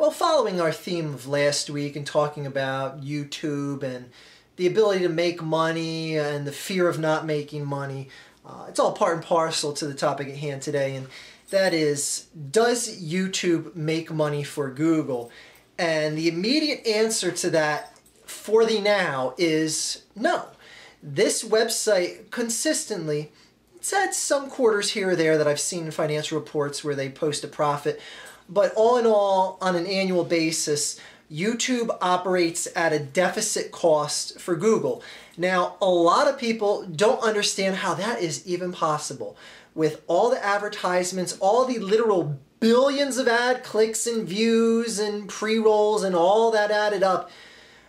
Well, following our theme of last week and talking about YouTube and the ability to make money and the fear of not making money, it's all part and parcel to the topic at hand today, and that is, does YouTube make money for Google? And the immediate answer to that for the now is no. This website consistently, it's had some quarters here or there that I've seen in financial reports where they post a profit, but all in all, on an annual basis, YouTube operates at a deficit cost for Google. Now, a lot of people don't understand how that is even possible. With all the advertisements, all the literal billions of ad clicks and views and pre-rolls and all that added up,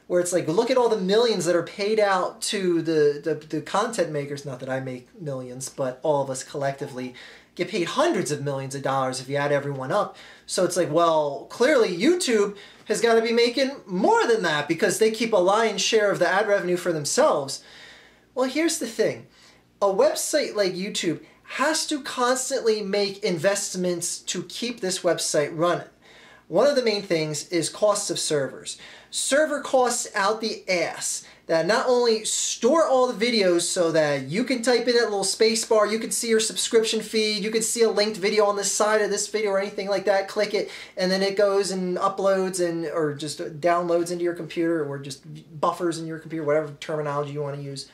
where it's like, look at all the millions that are paid out to the content makers. Not that I make millions, but all of us collectively get paid hundreds of millions of dollars if you add everyone up. So it's like, well, clearly YouTube has got to be making more than that because they keep a lion's share of the ad revenue for themselves. Well, here's the thing. A website like YouTube has to constantly make investments to keep this website running. One of the main things is costs of servers. Server costs out the ass that not only store all the videos so that you can type in that little space bar, you can see your subscription feed, you can see a linked video on the side of this video or anything like that, click it, and then it goes and uploads and or just downloads into your computer or just buffers in your computer, whatever terminology you want to use.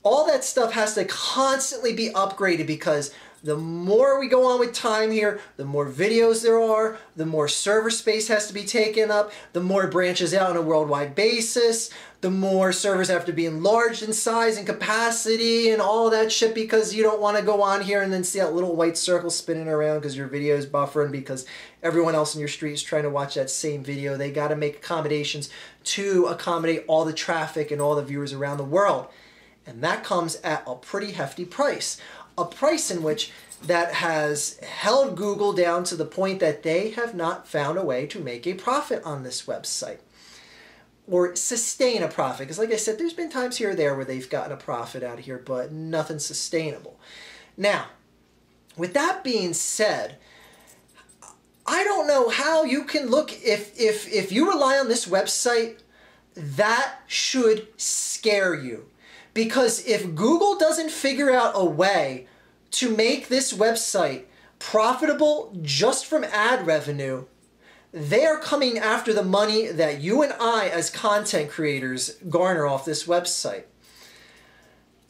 All that stuff has to constantly be upgraded because the more we go on with time here, the more videos there are, the more server space has to be taken up, the more it branches out on a worldwide basis, the more servers have to be enlarged in size and capacity and all that shit because you don't want to go on here and then see that little white circle spinning around because your video is buffering because everyone else in your street is trying to watch that same video. They got to make accommodations to accommodate all the traffic and all the viewers around the world. And that comes at a pretty hefty price. A price in which that has held Google down to the point that they have not found a way to make a profit on this website. Or sustain a profit. Because like I said, there's been times here or there where they've gotten a profit out of here, but nothing sustainable. Now, with that being said, I don't know how you can look, if you rely on this website, that should scare you. Because if Google doesn't figure out a way to make this website profitable just from ad revenue, they are coming after the money that you and I as content creators garner off this website.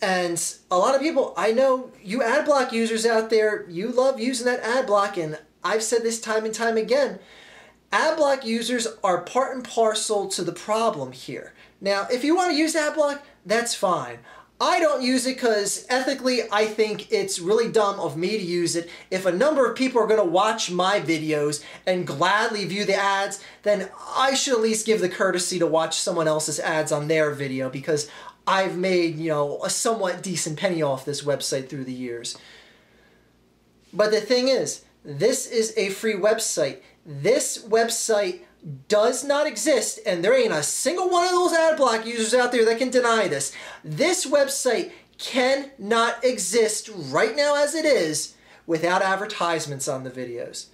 And a lot of people, I know you ad block users out there, you love using that ad block, and I've said this time and time again, ad block users are part and parcel to the problem here. Now, if you want to use ad block, that's fine. I don't use it because ethically I think it's really dumb of me to use it. If a number of people are going to watch my videos and gladly view the ads, then I should at least give the courtesy to watch someone else's ads on their video because I've made, you know, a somewhat decent penny off this website through the years. But the thing is, this is a free website. This website does not exist, and there ain't a single one of those ad block users out there that can deny this. This website cannot exist right now as it is without advertisements on the videos.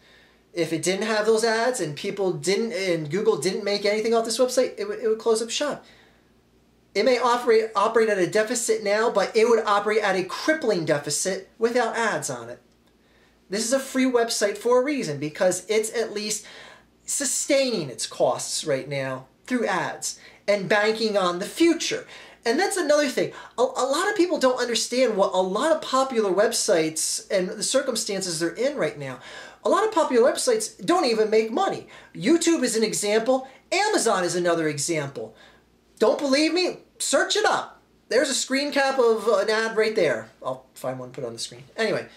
If it didn't have those ads and people didn't, and Google didn't make anything off this website, it would close up shop. It may operate at a deficit now, but it would operate at a crippling deficit without ads on it. This is a free website for a reason, because it's at least sustaining its costs right now through ads and banking on the future. And that's another thing. A lot of people don't understand what a lot of popular websites and the circumstances they're in right now. A lot of popular websites don't even make money. YouTube is an example. Amazon is another example. Don't believe me? Search it up. There's a screen cap of an ad right there. I'll find one and put it on the screen. Anyway,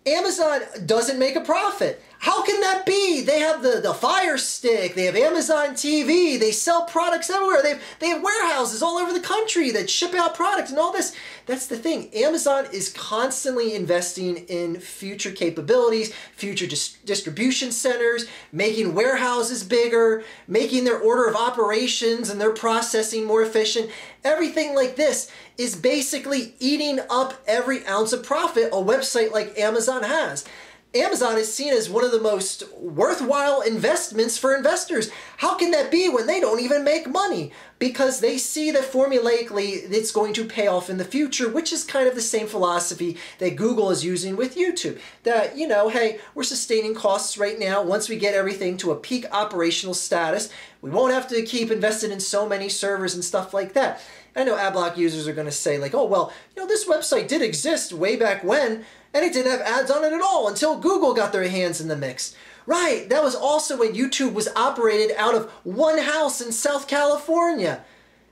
Amazon doesn't make a profit. How can that be? They have the Fire Stick, they have Amazon TV, they sell products everywhere, they have warehouses all over the country that ship out products and all this. That's the thing. Amazon is constantly investing in future capabilities, future distribution centers, making warehouses bigger, making their order of operations and their processing more efficient. Everything like this is basically eating up every ounce of profit a website like Amazon has. Amazon is seen as one of the most worthwhile investments for investors. How can that be when they don't even make money? Because they see that formulaically it's going to pay off in the future, which is kind of the same philosophy that Google is using with YouTube. That, you know, hey, we're sustaining costs right now. Once we get everything to a peak operational status, we won't have to keep investing in so many servers and stuff like that. I know Adblock users are going to say like, oh, well, you know, this website did exist way back when, and it didn't have ads on it at all until Google got their hands in the mix. Right, that was also when YouTube was operated out of one house in South California.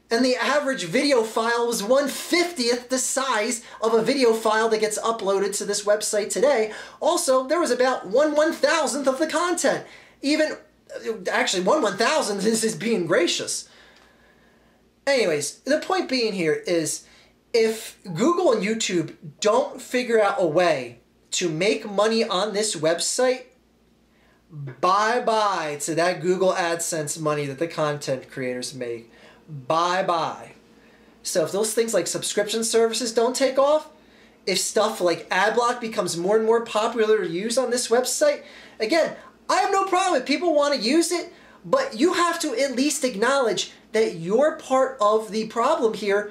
And the average video file was 1/50th the size of a video file that gets uploaded to this website today. Also, there was about 1/1000th of the content. Even, actually, 1/1000th is being gracious. Anyways, the point being here is, if Google and YouTube don't figure out a way to make money on this website, bye-bye to that Google AdSense money that the content creators make. Bye-bye. So if those things like subscription services don't take off, if stuff like Adblock becomes more and more popular to use on this website, again, I have no problem if people want to use it, but you have to at least acknowledge that you're part of the problem here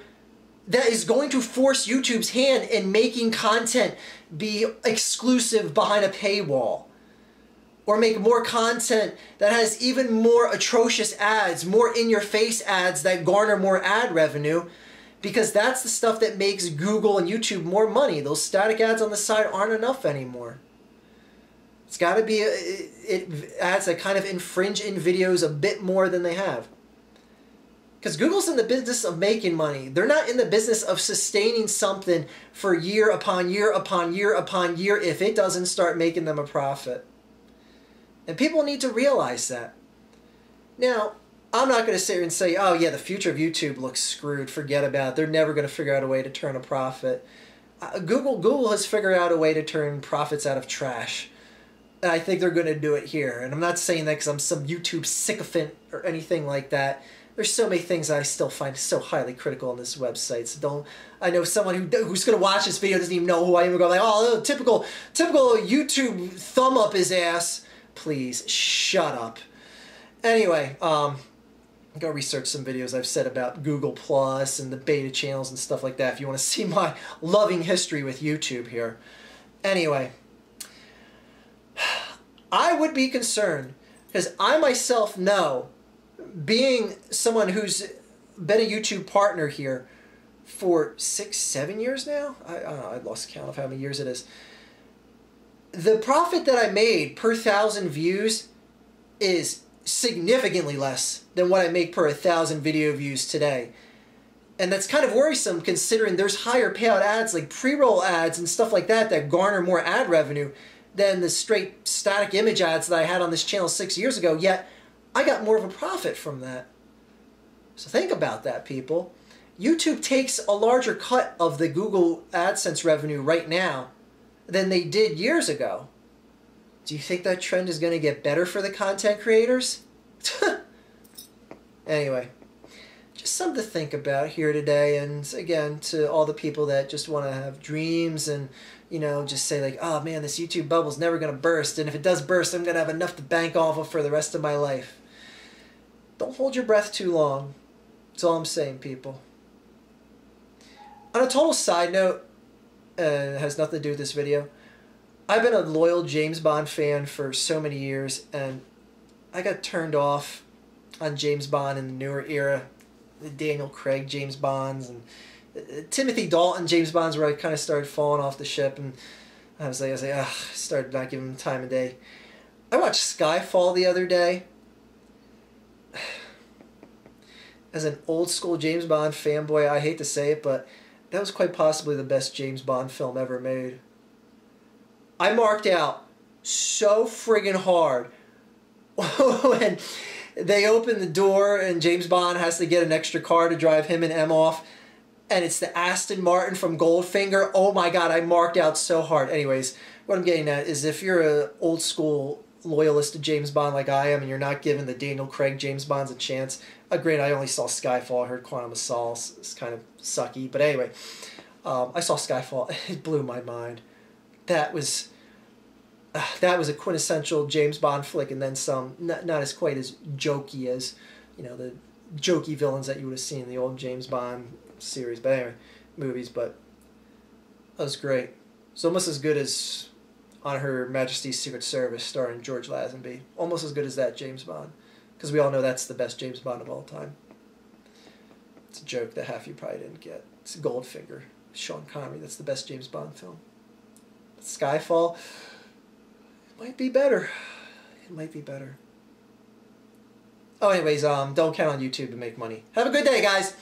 that is going to force YouTube's hand in making content be exclusive behind a paywall. Or make more content that has even more atrocious ads, more in-your-face ads that garner more ad revenue, because that's the stuff that makes Google and YouTube more money. Those static ads on the side aren't enough anymore. It's got to be ads that kind of infringe in videos a bit more than they have. Because Google's in the business of making money. They're not in the business of sustaining something for year upon year upon year upon year if it doesn't start making them a profit. And people need to realize that. Now, I'm not going to sit here and say, oh yeah, the future of YouTube looks screwed, forget about it. They're never going to figure out a way to turn a profit. Google has figured out a way to turn profits out of trash. And I think they're going to do it here. And I'm not saying that because I'm some YouTube sycophant or anything like that. There's so many things I still find so highly critical on this website. So I know someone who's going to watch this video doesn't even know who I am and go like, oh, typical YouTube thumb up his ass. Please, shut up. Anyway, go research some videos I've said about Google Plus and the beta channels and stuff like that if you want to see my loving history with YouTube here. Anyway, I would be concerned because I myself know, being someone who's been a YouTube partner here for 6-7 years now, I don't know, I lost count of how many years it is. The profit that I made per 1,000 views is significantly less than what I make per 1,000 video views today. And that's kind of worrisome considering there's higher payout ads like pre-roll ads and stuff like that that garner more ad revenue than the straight static image ads that I had on this channel 6 years ago, yet I got more of a profit from that. So think about that, people. YouTube takes a larger cut of the Google AdSense revenue right now than they did years ago. Do you think that trend is going to get better for the content creators? Anyway, just something to think about here today. And again, to all the people that just want to have dreams and, you know, just say like, oh man, this YouTube bubble's never going to burst. And if it does burst, I'm going to have enough to bank off of for the rest of my life. Don't hold your breath too long. That's all I'm saying, people. On a total side note, it has nothing to do with this video. I've been a loyal James Bond fan for so many years, and I got turned off on James Bond in the newer era. The Daniel Craig James Bonds and Timothy Dalton James Bonds, where I kind of started falling off the ship, and I was like, ugh, started not giving him time of day. I watched Skyfall the other day. As an old school James Bond fanboy, I hate to say it, but that was quite possibly the best James Bond film ever made. I marked out so friggin' hard when they open the door and James Bond has to get an extra car to drive him and M off, and it's the Aston Martin from Goldfinger. Oh my god, I marked out so hard. Anyways, what I'm getting at is if you're an old school loyalist to James Bond like I am and you're not giving the Daniel Craig James Bonds a chance, granted, I only saw Skyfall. I heard Quantum of Solace. It's kind of sucky. But anyway, I saw Skyfall. It blew my mind. That was... that was a quintessential James Bond flick, and then some. Not as quite as jokey as, the jokey villains that you would have seen in the old James Bond series, but anyway, movies. But that was great. It's almost as good as On Her Majesty's Secret Service, starring George Lazenby. Almost as good as that James Bond, because we all know that's the best James Bond of all time. It's a joke that half of you probably didn't get. It's Goldfinger, Sean Connery. That's the best James Bond film. Skyfall, it might be better. It might be better. Oh, anyways, don't count on YouTube to make money. Have a good day, guys.